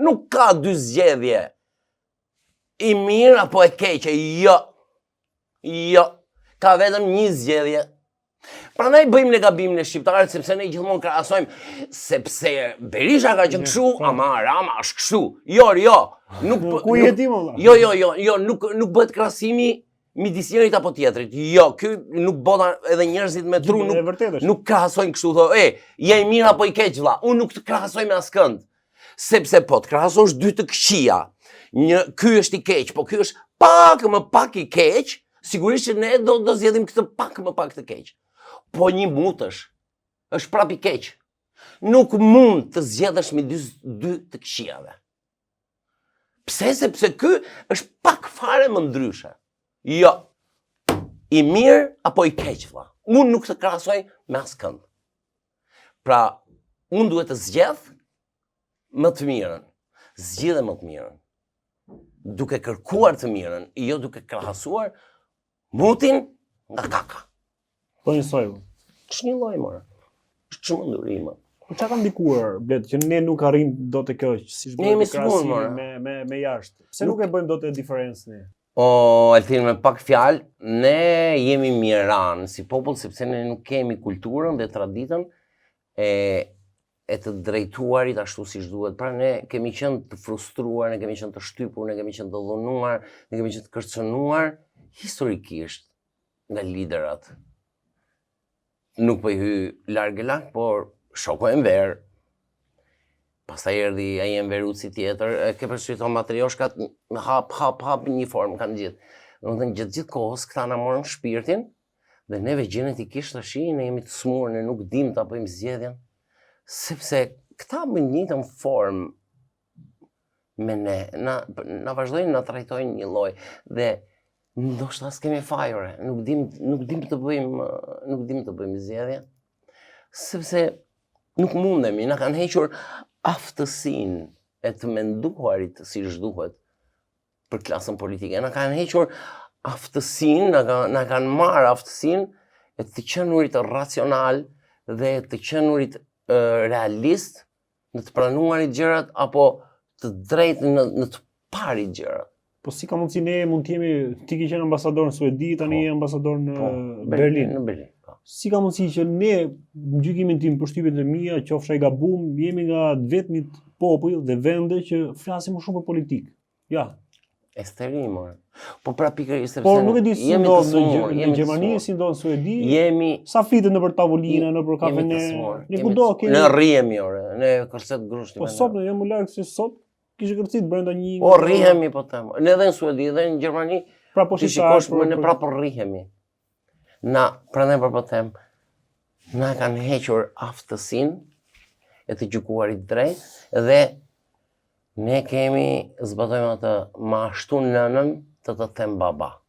Nuk ka dy zgjedhje. I mirë apo e keqe, jo. Jo. Ka vetëm një zgjedhje. Prandaj bëjmë ne gabimin e shqiptarët sepse ne gjithmonë krahasojmë sepse Berisha ka qenë kështu, ama Rama është kështu. Jo. Ku je ti valla? Jo, nuk bëhet krahasimi midis njërit apo tjetrit. Jo, ky nuk bota edhe njerëzit me tru nuk krahasojnë kështu, thonë, je i mirë apo i keq vlla. Unë nuk të krahasoj me askënd. Sepse po të krahasosh dy të këqija. Ky është i keq, po ky është pak më pak i keq, sigurisht që ne do zgjedhim këtë pak më pak të keq. Po një mutësh, është prap i keq. Nuk mund të zgjedhësh midis dy të këqijave. Pse? Sepse ky është pak fare më ndryshe. Jo. I mirë apo i keq vlla. Unë nuk të krahasoj me askënd. Pra, unë duhet të zgjedh më të mirën. Zgjidhe më të mirën. Duke kërkuar të mirën, jo duke krahasuar mutin nga kaka. Po njësoj. Ç'një lloj more? Ç'menduri më? Po çka ka ndikuar Blet që ne nuk arrim dot të kjo siç bëhet krahasim me jashtë. Pse nuk e bëjmë dot e diferencën ne? Altin me pak fjalë, ne jemi miran si popull sepse ne nuk kemi kulturën dhe traditën e të drejtuarit ashtu siç duhet. Pra ne kemi qenë të frustruar, ne kemi qenë të shtypur, ne kemi qenë të dhunuar, ne kemi qenë të kërcënuar historikisht nga liderat. Nuk po i hy larg, por shoku Enver. Pastaj erdhi ai Enver Uci tjetër, ke përsëritur matrioshkat hap një formë kanë gjithë. Domethënë gjithë kohës këta na morën shpirtin dhe neve gjenetikisht tash ne jemi të smurë, ne nuk dim ta bëjmë zgjedhjen. Sepse këta me njëjtën formë me ne, na vazhdojnë na trajtojnë një lloj dhe ndoshta s'kemi fajore, nuk dim të bëjmë zgjedhje, sepse nuk mundemi, na kanë hequr aftësinë e të menduarit siç duhet për klasën politike, na kanë hequr aftësinë, na kanë marrë aftësinë e të qenurit racional dhe të qenurit realist në të pranuarit gjërat apo të drejtë në të parit gjërat. Po si ka mundësi ne mund të jemi, ti ke qenë ambasador në Suedi, tani je ambasador në Berlin. Në Berlin. Si ka mundësi që ne, në gjykimin tim, përshtypjet e mia, qofsha i gabum, jemi nga vetmit popull dhe vende që flasim më shumë për politikë. Ja. Esteri, more. Po pra pikërisht sepse por nuk e di si ndodh në Gjermani, si ndodh në Suedi. Sa flitet nëpër tavolina, nëpër kafene. Ne kudo kemi. Ne rrihemi ore, ne kërcet grushti. Po sot ne jam më larg se sot. Kishë kërcit brenda një... Po rrihemi po them. Ne edhe në Suedi, edhe në Gjermani, pra po shikosh ne prapë rrihemi. Prandaj po them, na kanë hequr aftësinë e të gjykuarit drejt dhe ne zbatojmë atë ma ashtu nënën të them baba.